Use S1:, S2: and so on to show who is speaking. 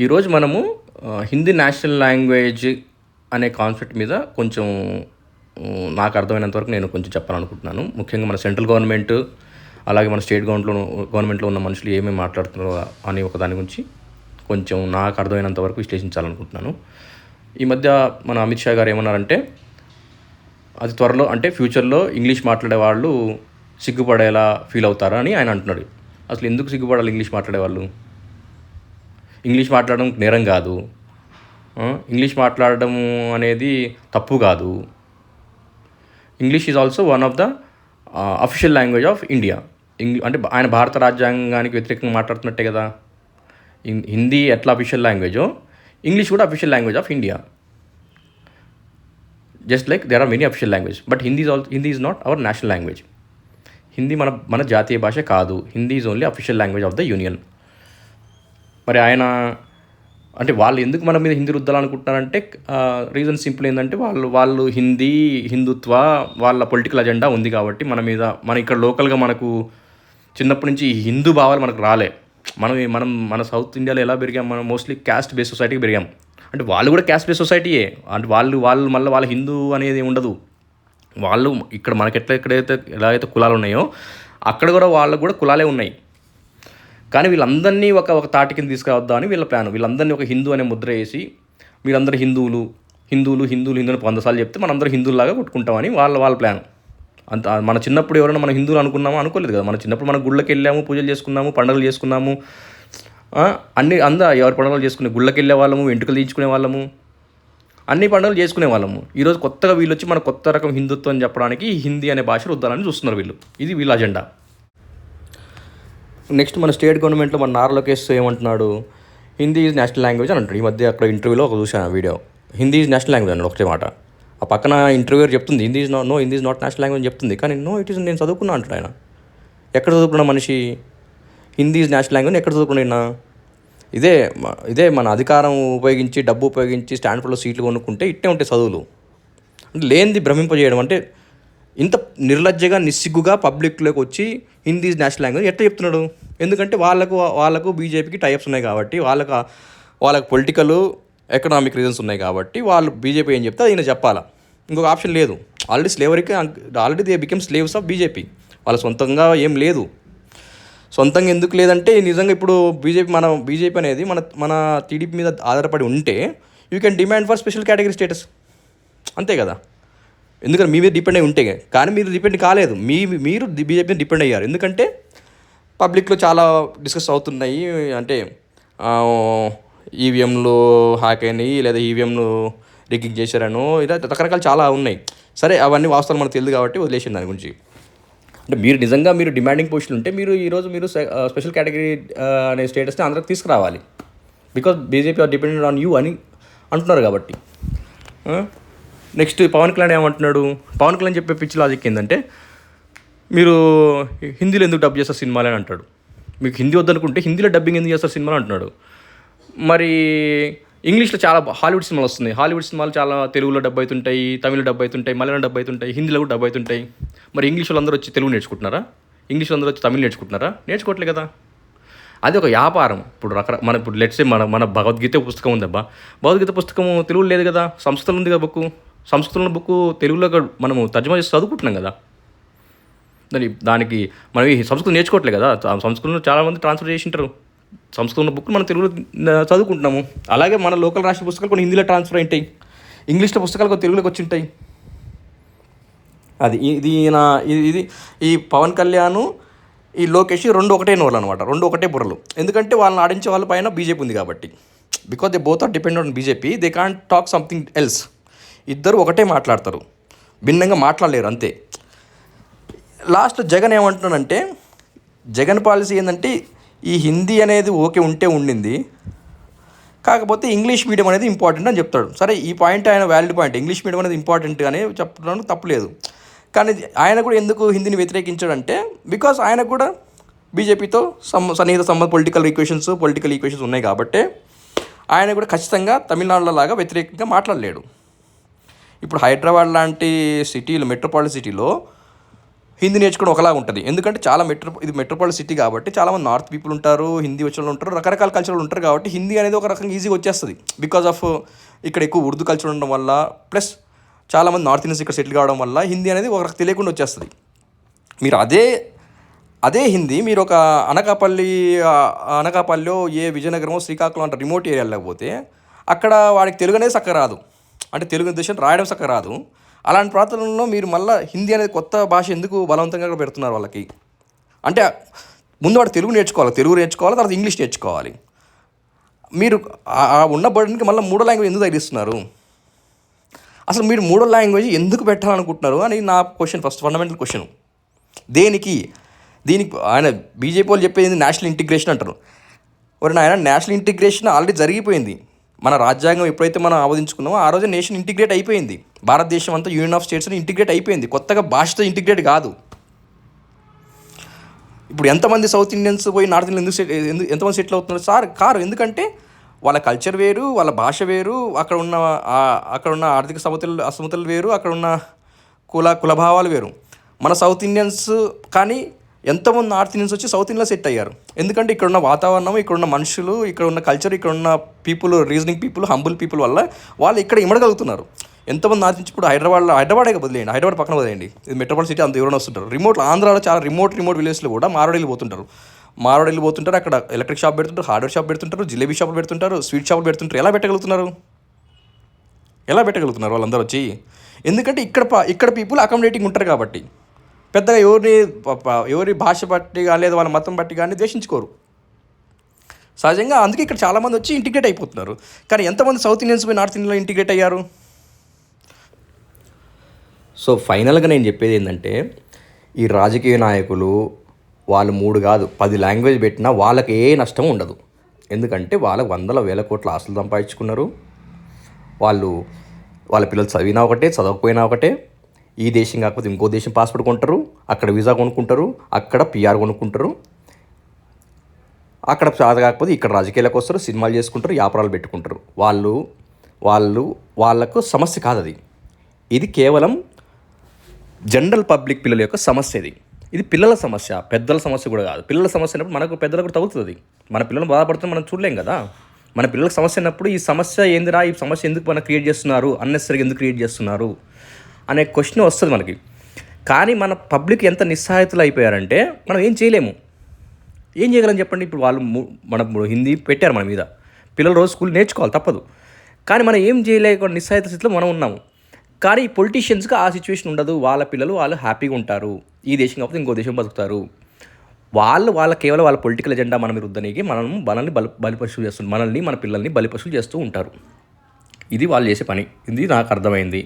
S1: ఈరోజు మనము Hindi national language అనే కాన్సెప్ట్ మీద కొంచెం నాకు అర్థమైనంత వరకు నేను కొంచెం చెప్పాలనుకుంటున్నాను. ముఖ్యంగా మన సెంట్రల్ గవర్నమెంట్, అలాగే మన స్టేట్ గవర్నమెంట్లో ఉన్న మనుషులు ఏమేమి మాట్లాడుతున్నారో అనే ఒక దాని గురించి కొంచెం నాకు అర్థమైనంత వరకు విశ్లేషించాలనుకుంటున్నాను. ఈ మధ్య మన అమిత్ షా గారు ఏమన్నారంటే, అది త్వరలో అంటే ఫ్యూచర్లో ఇంగ్లీష్ మాట్లాడే వాళ్ళు సిగ్గుపడేలా ఫీల్ అవుతారా అని ఆయన అంటున్నాడు. అసలు ఎందుకు సిగ్గుపడాలి ఇంగ్లీష్ మాట్లాడేవాళ్ళు? ఇంగ్లీష్ మాట్లాడడం నేరం కాదు. ఇంగ్లీష్ మాట్లాడడం అనేది తప్పు కాదు. English is also one of the official language of India. అంటే ఆయన భారత రాజ్యాంగానికి వ్యతిరేకంగా మాట్లాడుతున్నట్టే కదా. హిందీ ఎట్లా అఫీషియల్ లాంగ్వేజో, ఇంగ్లీష్ కూడా official language of India. Just like there are many official language, but Hindi is not our national language. Hindi మన జాతీయ భాష కాదు. Hindi is only official language of the union. మరి ఆయన అంటే వాళ్ళు ఎందుకు మన మీద హిందీ రుద్దాలనుకుంటున్నారంటే రీజన్ సింపుల్ ఏంటంటే వాళ్ళు హిందుత్వ వాళ్ళ పొలిటికల్ అజెండా ఉంది కాబట్టి మన ఇక్కడ లోకల్గా మనకు చిన్నప్పటి నుంచి హిందూ భావాలు మనకు రాలే. మన సౌత్ ఇండియాలో ఎలా పెరిగాం, మనం మోస్ట్లీ క్యాస్ట్ బేస్ సొసైటీకి పెరిగాం. అంటే వాళ్ళు కూడా క్యాస్ట్ బేస్ సొసైటీయే. అంటే వాళ్ళు మళ్ళీ వాళ్ళ హిందూ అనేది ఉండదు. వాళ్ళు ఇక్కడ మనకి ఎలాగైతే కులాలు ఉన్నాయో అక్కడ కూడా వాళ్ళకు కూడా కులాలే ఉన్నాయి. కానీ వీళ్ళందరినీ ఒక తాటి కింద తీసుకురావద్దా అని వీళ్ళ ప్లాన్. వీళ్ళందరినీ ఒక హిందూ అనే ముద్ర వేసి వీళ్ళందరూ హిందువులు అని 100 సార్లు చెప్తే మనందరూ హిందువులాగా కొట్టుకుంటామని వాళ్ళ ప్లాన్. అంత మన చిన్నప్పుడు ఎవరైనా మనం హిందువులు అనుకోలేదు కదా. మన చిన్నప్పుడు మన గుళ్ళకి వెళ్ళాము, పూజలు చేసుకున్నాము, పండుగలు చేసుకున్నాము. ఎవరి పండుగలు చేసుకునే గుళ్ళకి వెళ్ళే వాళ్ళము, వెంట్రుకలు తీయించుకునే వాళ్ళము, అన్ని పండుగలు చేసుకునే వాళ్ళము. ఈరోజు కొత్తగా వీళ్ళు వచ్చి మన కొత్త రకం హిందుత్వం అని చెప్పడానికి హిందీ అనే భాష రుద్దాలని చూస్తున్నారు వీళ్ళు. ఇది వీళ్ళ అజెండా. నెక్స్ట్ మన స్టేట్ గవర్నమెంట్లో మన నారా లోకేష్ ఏమంటున్నాడు, హిందీ ఈజ్ నేషనల్ లాంగ్వేజ్ అని అంటాడు. ఈ మధ్య అక్కడ ఇంటర్వ్యూలో చూశాను video, Hindi is national language అన్నాడు ఒకటే మాట. ఆ పక్కన ఇంటర్వ్యూర్ చెప్తుంది Hindi is not national language అని చెప్తుంది, కానీ ఇట్ ఈస్ నేను చదువుకున్నా అంటాడు ఆయన. ఎక్కడ చదువుకున్న మనిషి హిందీ ఈజ్ నేషనల్ లాంగ్వేజ్ ఎక్కడ చదువుకున్నా? ఇదే మన అధికారం ఉపయోగించి, డబ్బు ఉపయోగించి స్టాండ్ఫర్డ్లో సీట్లు కొనుక్కుంటే ఇట్టే ఉంటాయి చదువులు. అంటే లేనిది భ్రమింపజేయడం. అంటే ఇంత నిర్లజ్జగా నిస్సిగ్గుగా పబ్లిక్లోకి వచ్చి హిందీ ఈజ్ నేషనల్ లాంగ్వేజ్ ఎట్లా చెప్తున్నాడు? ఎందుకంటే వాళ్ళకు బీజేపీకి టైప్స్ ఉన్నాయి కాబట్టి, వాళ్ళకు పొలిటికల్ ఎకనామిక్ రీజన్స్ ఉన్నాయి కాబట్టి వాళ్ళు బీజేపీ ఏం చెప్తే అది చెప్పాలా. ఇంకొక ఆప్షన్ లేదు. Already they become slaves of BJP. వాళ్ళ సొంతంగా ఏం లేదు. సొంతంగా ఎందుకు లేదంటే నిజంగా ఇప్పుడు బీజేపీ అనేది మన టీడీపీ మీద ఆధారపడి ఉంటే you can demand for special category status, అంతే కదా. ఎందుకంటే మీ మీద డిపెండ్ అయి ఉంటే, కానీ మీరు డిపెండ్ కాలేదు. మీరు బీజేపీ మీద డిపెండ్ అయ్యారు. ఎందుకంటే పబ్లిక్లో చాలా డిస్కస్ అవుతున్నాయి. అంటే ఈవీఎంలు హ్యాక్ అయినాయి, లేదా ఈవీఎంలు రిగ్గింగ్ చేశారనో, ఇలా రకరకాలు చాలా ఉన్నాయి. సరే, అవన్నీ వాస్తవాలు మనకు తెలియదు కాబట్టి వదిలేసింది దాని గురించి. అంటే మీరు డిమాండింగ్ పొజిషన్ ఉంటే ఈరోజు మీరు స్పెషల్ కేటగిరీ అనే స్టేటస్ని అందరికి తీసుకురావాలి. Because BJP are dependent on you అని అంటున్నారు కాబట్టి. నెక్స్ట్ పవన్ కళ్యాణ్ ఏమంటున్నాడు? పవన్ కళ్యాణ్ చెప్పే పిచ్చి లాజిక్ ఏంటంటే, మీరు హిందీలో ఎందుకు డబ్ చేస్తారు సినిమాలు అని అంటాడు. మీకు హిందీ వద్దనుకుంటే హిందీలో డబ్బింగ్ ఎందుకు చేస్తారు సినిమాలు అంటున్నాడు. మరి ఇంగ్లీష్లో చాలా హాలీవుడ్ సినిమాలు వస్తున్నాయి. హాలీవుడ్ సినిమాలు చాలా తెలుగులో డబ్ అవుతుంటాయి, తమిళ్లో డబ్ అవుతుంటాయి, మలయాళం డబ్ అవుతుంటాయి, హిందీలో కూడా డబ్ అవుతుంటాయి. మరి ఇంగ్లీష్ వాళ్ళందరూ వచ్చి తెలుగు నేర్చుకుంటున్నారా? ఇంగ్లీష్ వాళ్ళందరూ వచ్చి తమిళ్ నేర్చుకుంటున్నారా? నేర్చుకోవట్లే కదా. అది ఒక వ్యాపారం. ఇప్పుడు లెట్స్ సే మన భగవద్గీత పుస్తకం ఉందబ్బా, భగవద్గీత పుస్తకం తెలుగు లేదు కదా, సంస్కృతంలో ఉంది కదా సంస్కృతంలో బుక్ తెలుగులో మనము తర్జుమా చేసి చదువుకుంటున్నాం కదా. దానికి మనం ఈ సంస్కృతం నేర్చుకోవట్లే కదా. సంస్కృతంలో చాలామంది ట్రాన్స్ఫర్ చేసి ఉంటారు. సంస్కృతంలో బుక్ మనం తెలుగులో చదువుకుంటున్నాము. అలాగే మన లోకల్ రాష్ట్ర పుస్తకాలు కొన్ని హిందీలో ట్రాన్స్ఫర్ అయింటాయి, ఇంగ్లీష్లో పుస్తకాలు కొన్ని తెలుగులోకి వచ్చి ఉంటాయి. ఇది ఈ పవన్ కళ్యాణ్, ఈ లోకేష్ రెండు ఒకటే నోళ్ళు అనమాట, రెండు ఒకటే బుర్రలు. ఎందుకంటే వాళ్ళని ఆడించే వాళ్ళ పైన బీజేపీ ఉంది కాబట్టి. Because they both are depend on BJP, they can't talk something else. ఇద్దరు ఒకటే మాట్లాడతారు, భిన్నంగా మాట్లాడలేరు, అంతే. లాస్ట్ జగన్ ఏమంటున్నానంటే, జగన్ పాలసీ ఏంటంటే ఈ హిందీ అనేది ఉంటే ఉండింది, కాకపోతే ఇంగ్లీష్ మీడియం అనేది ఇంపార్టెంట్ అని చెప్తాడు. సరే, ఈ పాయింట్ ఆయన వ్యాలిడ్ పాయింట్, ఇంగ్లీష్ మీడియం అనేది ఇంపార్టెంట్ అని చెప్పడానికి తప్పులేదు. కానీ ఆయన కూడా ఎందుకు హిందీని వ్యతిరేకించాడంటే, బికాస్ ఆయన కూడా బీజేపీతో సన్నిహిత పొలిటికల్ ఈక్వేషన్స్ ఉన్నాయి కాబట్టి ఆయన కూడా ఖచ్చితంగా తమిళనాడులో లాగా వ్యతిరేకంగా మాట్లాడలేడు. ఇప్పుడు హైదరాబాద్ లాంటి సిటీలు, మెట్రోపాలిటన్ సిటీలో హిందీ నేర్చుకోవడం ఒకలాగా ఉంటుంది. ఎందుకంటే ఇది మెట్రోపాలిటన్ సిటీ కాబట్టి చాలామంది నార్త్ పీపుల్ ఉంటారు, హిందీ వచ్చిన వాళ్ళు ఉంటారు, రకరకాల కల్చర్లు ఉంటారు. కాబట్టి హిందీ అనేది ఒక రకంగా ఈజీగా వచ్చేస్తుంది. బికాజ్ ఆఫ్ ఇక్కడ ఎక్కువ ఉర్దూ కల్చర్ ఉండడం వల్ల, ప్లస్ చాలామంది నార్త్ ఇండియన్స్ ఇక్కడ సెటిల్ కావడం వల్ల హిందీ అనేది ఒక రకం తెలియకుండా వచ్చేస్తుంది. మీరు అదే హిందీ మీరు ఒక అనకాపల్లిలో విజయనగరమో శ్రీకాకుళం అంటే రిమోట్ ఏరియా లేకపోతే అక్కడ వాడికి తెలుగు అనేది చక్కగా రాదు, అంటే తెలుగు దేశం రాయడం చక్కగా రాదు. అలాంటి ప్రాంతాలలో మీరు మళ్ళీ హిందీ అనేది కొత్త భాష ఎందుకు బలవంతంగా పెడుతున్నారు వాళ్ళకి? అంటే ముందు వాడు తెలుగు నేర్చుకోవాలి, తర్వాత ఇంగ్లీష్ నేర్చుకోవాలి. మీరు ఉన్న బర్డెన్కి మళ్ళీ మూడో లాంగ్వేజ్ ఎందుకు తగ్గిస్తున్నారు? అసలు మీరు మూడో లాంగ్వేజ్ ఎందుకు పెట్టాలనుకుంటున్నారు అని నా క్వశ్చన్, ఫండమెంటల్ క్వశ్చన్. దీనికి ఆయన బీజేపీ వాళ్ళు చెప్పేది నేషనల్ ఇంటిగ్రేషన్ అంటారు. ఆయన నేషనల్ ఇంటిగ్రేషన్ ఆల్రెడీ జరిగిపోయింది. మన రాజ్యాంగం ఎప్పుడైతే మనం ఆమోదించుకున్నామో ఆ రోజు నేషన్ ఇంటిగ్రేట్ అయిపోయింది. భారతదేశం అంతా యూనియన్ ఆఫ్ స్టేట్స్ని ఇంటిగ్రేట్ అయిపోయింది. కొత్తగా భాషతో ఇంటిగ్రేట్ కాదు. ఇప్పుడు ఎంతమంది సౌత్ ఇండియన్స్ పోయి నార్త్ ఇండియన్ ఎంతమంది సెటిల్ అవుతున్నారు కారు? ఎందుకంటే వాళ్ళ కల్చర్ వేరు, వాళ్ళ భాష వేరు, అక్కడ ఉన్న ఆర్థిక అసమతులు వేరు, అక్కడ ఉన్న కులభావాలు వేరు. మన సౌత్ ఇండియన్స్ కానీ ఎంతోమంది నార్త్ ఇండియన్స్ వచ్చి సౌత్ ఇండియాలో సెట్ అయ్యారు. ఎందుకంటే ఇక్కడ ఉన్న వాతావరణం, ఇక్కడ ఉన్న మనుషులు, ఇక్కడ ఉన్న కల్చర్, ఇక్కడ ఉన్న people, reasoning people, humble people వల్ల వాళ్ళు ఇక్కడ ఇమడగలుగుతున్నారు. ఎంతోమంది నార్త్ నుంచి ఇప్పుడు హైదరాబాదే వదిలేయండి, హైదరాబాద్ పక్కన వదిలేయండి, ఇది మెట్రోపాలిటన్ సిటీ, అంత ఎవరైనా వస్తుంటారు. ఆంధ్రాలో చాలా రిమోట్ విలేజ్లో కూడా మార్వాడీలు పోతుంటారు. అక్కడ ఎలక్ట్రిక్ షాప్ పెడుతుంటారు, హార్డ్వేర్ షాప్ పెడుతుంటారు, జిలేబీ షాపులు పెడుతుంటారు, స్వీట్ షాపులు పెడుతుంటారు. ఎలా పెట్టగలుగుతున్నారు వాళ్ళందరూ వచ్చి? ఎందుకంటే ఇక్కడ పీపుల్ అకామిడేటింగ్ ఉంటారు కాబట్టి పెద్దగా ఎవరి భాష బట్టి కానీ లేదా వాళ్ళ మతం బట్టి కానీ ద్వేషించుకోరు సహజంగా. అందుకే ఇక్కడ చాలామంది వచ్చి ఇంటిగ్రేట్ అయిపోతున్నారు. కానీ ఎంతమంది సౌత్ ఇండియన్స్ పోయి నార్త్ ఇండియాలో ఇంటిగ్రేట్ అయ్యారు? సో ఫైనల్గా నేను చెప్పేది ఏంటంటే, ఈ రాజకీయ నాయకులు వాళ్ళు 3 కాదు 10 లాంగ్వేజ్ పెట్టినా వాళ్ళకి ఏ నష్టం ఉండదు. ఎందుకంటే వాళ్ళకి 100,000 కోట్ల ఆస్తులు సంపాదించుకున్నారు. వాళ్ళ పిల్లలు చదివినా ఒకటే, చదవకపోయినా ఒకటే. ఈ దేశం కాకపోతే ఇంకో దేశం పాస్పోర్ట్ కొంటారు, అక్కడ వీసా కొనుక్కుంటారు, అక్కడ పిఆర్ కొనుక్కుంటారు. అక్కడ చాద కాకపోతే ఇక్కడ రాజకీయాలకు వస్తారు, సినిమాలు చేసుకుంటారు, వ్యాపారాలు పెట్టుకుంటారు. వాళ్ళకు సమస్య కాదు అది. ఇది కేవలం జనరల్ పబ్లిక్ పిల్లల యొక్క సమస్య. ఇది పిల్లల సమస్య, పెద్దల సమస్య కూడా కాదు. పిల్లల సమస్య అయినప్పుడు మనకు పెద్దలకు కూడా తగులుతుంది. మన పిల్లలు బాధపడుతున్న మనం చూడలేం కదా. మన పిల్లలకు సమస్య అయినప్పుడు ఈ సమస్య ఏందిరా, ఈ సమస్య ఎందుకు మనం క్రియేట్ చేస్తున్నారు, అన్నెసరీగా ఎందుకు క్రియేట్ చేస్తున్నారు అనే క్వశ్చన్ వస్తుంది మనకి. కానీ మన పబ్లిక్ ఎంత నిస్సహాయతలు అయిపోయారంటే మనం ఏం చేయగలం చెప్పండి. ఇప్పుడు మనం హిందీ పెట్టారు మన మీద, పిల్లలు రోజు స్కూల్ నేర్చుకోవాలి తప్పదు. కానీ మనం ఏం చేయలేకుండా నిస్సహాయత స్థితిలో మనం ఉన్నాము. కానీ ఈ పొలిటీషియన్స్కి ఆ సిచ్యువేషన్ ఉండదు. వాళ్ళ పిల్లలు వాళ్ళు హ్యాపీగా ఉంటారు, ఈ దేశం కాకపోతే ఇంకో దేశం బతుకుతారు. వాళ్ళ కేవలం వాళ్ళ పొలిటికల్ ఎజెండా మనం రుద్దనికి మనల్ని బలిపశువులు చేస్తున్నారు, మన పిల్లల్ని బలిపశువులు చేస్తూ ఉంటారు. ఇది వాళ్ళు చేసే పని. ఇది నాకు అర్థమైంది.